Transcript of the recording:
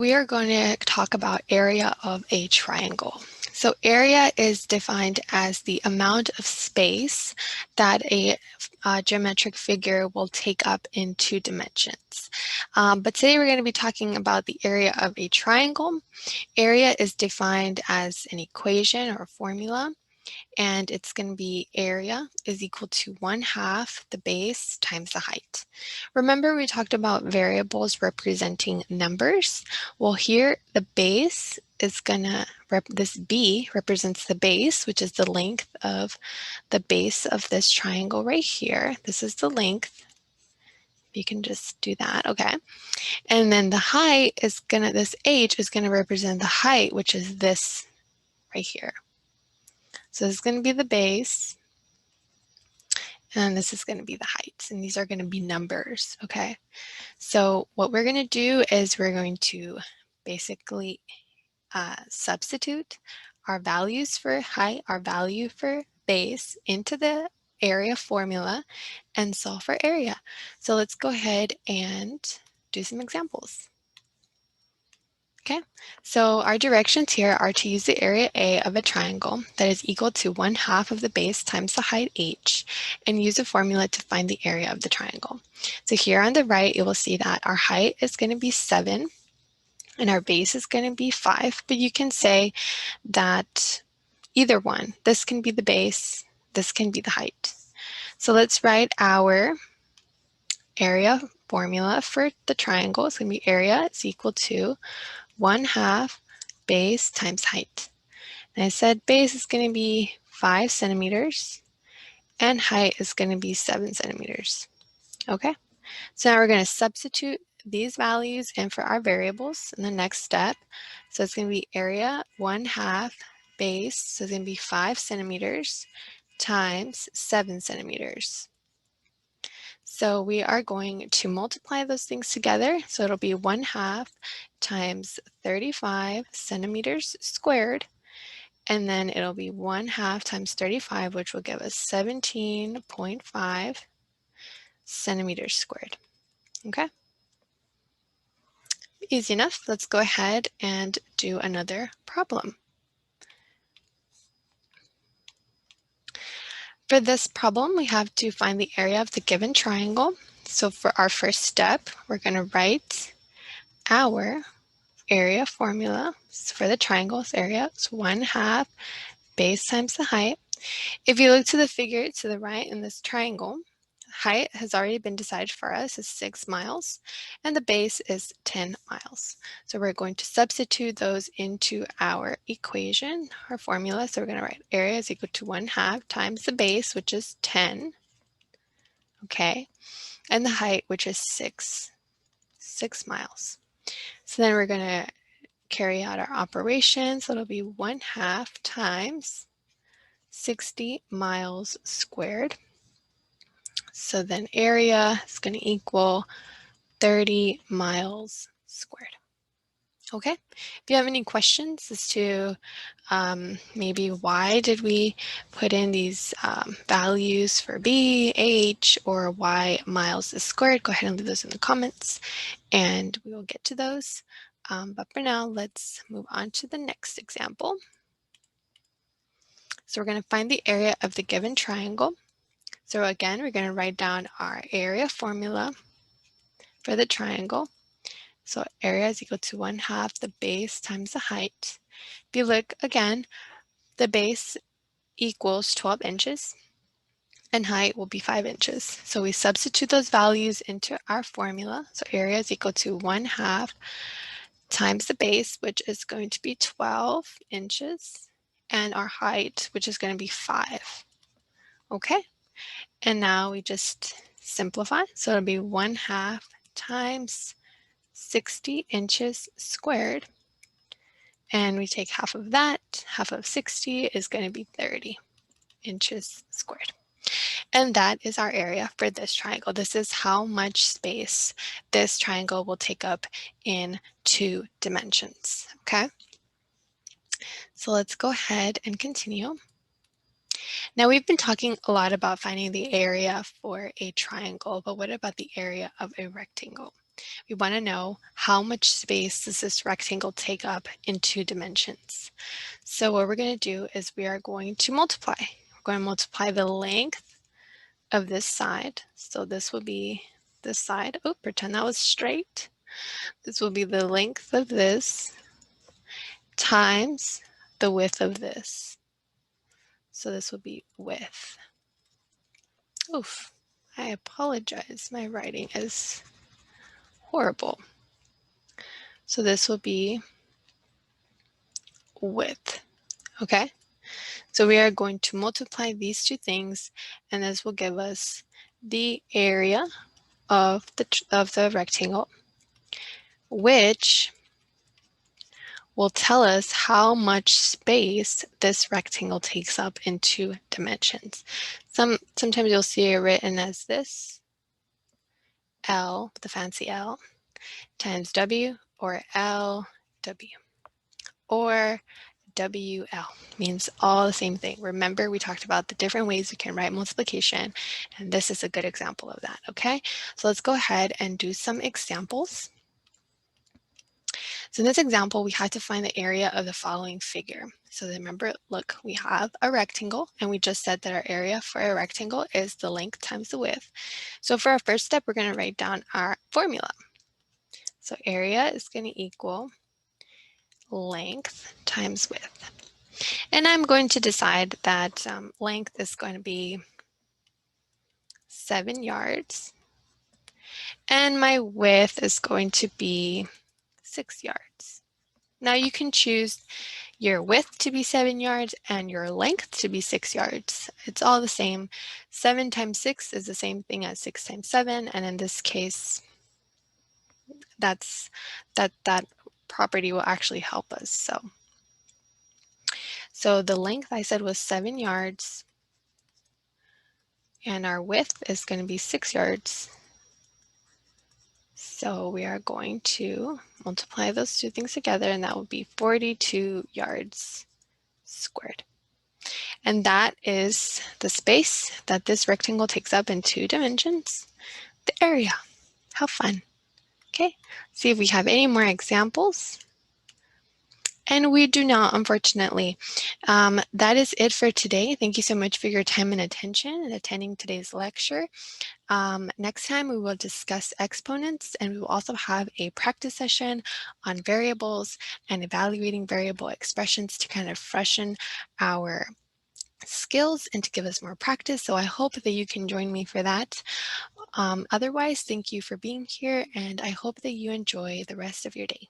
We are going to talk about area of a triangle. So area is defined as the amount of space that a geometric figure will take up in 2 dimensions. But today we're going to be talking about the area of a triangle. Area is defined as an equation or a formula, and it's going to be area is equal to 1/2 the base times the height. Remember we talked about variables representing numbers? Well, here the base is gonna, this B represents the base, which is the length of the base of this triangle right here. This is the length. You can just do that, okay? And then the height is gonna, this H is gonna represent the height, which is this right here. So this is gonna be the base, and this is going to be the heights, and these are going to be numbers, okay? So what we're going to do is we're going to basically substitute our values for height, our value for base into the area formula and solve for area. So let's go ahead and do some examples. Okay, so our directions here are to use the area A of a triangle that is equal to 1/2 of the base times the height h, and use a formula to find the area of the triangle. So here on the right, you will see that our height is going to be 7 and our base is going to be 5, but you can say that either one, this can be the base, this can be the height. So let's write our area formula for the triangle. It's going to be area is equal to 1/2 base times height. And I said base is going to be 5 centimeters and height is going to be 7 centimeters. Okay, so now we're going to substitute these values in for our variables in the next step. So it's going to be area 1/2 base, so it's going to be 5 centimeters times 7 centimeters. So we are going to multiply those things together. So it'll be 1/2 times 35 centimeters squared. And then it'll be 1/2 times 35, which will give us 17.5 centimeters squared. Okay. Easy enough. Let's go ahead and do another problem. For this problem, we have to find the area of the given triangle. So for our first step, we're going to write our area formula. So for the triangle's area, it's 1/2 base times the height. If you look to the figure to the right in this triangle, height has already been decided for us as 6 miles, and the base is 10 miles. So we're going to substitute those into our equation, our formula. So we're going to write area is equal to 1/2 times the base, which is 10, okay, and the height, which is 6 miles. So then we're going to carry out our operation. So it'll be 1/2 times 60 miles squared. So then area is going to equal 30 miles squared. Okay, if you have any questions as to maybe why did we put in these values for B, H, or why miles is squared, go ahead and leave those in the comments and we will get to those. But for now, let's move on to the next example. So we're going to find the area of the given triangle. So again, we're going to write down our area formula for the triangle. So area is equal to 1/2 the base times the height. If you look again, the base equals 12 inches and height will be 5 inches. So we substitute those values into our formula. So area is equal to 1/2 times the base, which is going to be 12 inches, and our height, which is going to be 5. Okay, and now we just simplify. So it'll be 1/2 times 60 inches squared. And we take half of that, half of 60 is going to be 30 inches squared. And that is our area for this triangle. This is how much space this triangle will take up in 2 dimensions, okay? So let's go ahead and continue. Now we've been talking a lot about finding the area for a triangle, but what about the area of a rectangle? We want to know how much space does this rectangle take up in 2 dimensions. So what we're going to do is we are going to multiply. We're going to multiply the length of this side. So this will be this side. Oh, pretend that was straight. This will be the length of this times the width of this. So this will be width. Oof, I apologize. My writing is horrible. So this will be width. Okay? So we are going to multiply these two things, and this will give us the area of the rectangle, which will tell us how much space this rectangle takes up in 2 dimensions. Sometimes you'll see it written as this, L, the fancy L, times W, or LW, or WL, means all the same thing. Remember, we talked about the different ways we can write multiplication, and this is a good example of that, okay? So let's go ahead and do some examples. So in this example, we had to find the area of the following figure. So remember, look, we have a rectangle, and we just said that our area for a rectangle is the length times the width. So for our first step, we're going to write down our formula. So area is going to equal length times width. And I'm going to decide that length is going to be 7 yards, and my width is going to be 6 yards. Now you can choose your width to be 7 yards and your length to be 6 yards. It's all the same. 7 times 6 is the same thing as 6 times 7, and in this case, that property will actually help us. So the length I said was 7 yards, and our width is going to be 6 yards. So we are going to multiply those two things together, and that will be 42 yards squared. And that is the space that this rectangle takes up in 2 dimensions, the area. How fun. Okay, see if we have any more examples. And we do not, unfortunately. That is it for today. Thank you so much for your time and attention and attending today's lecture. Next time we will discuss exponents, and we will also have a practice session on variables and evaluating variable expressions to kind of freshen our skills and to give us more practice. So I hope that you can join me for that. Otherwise, thank you for being here, and I hope that you enjoy the rest of your day.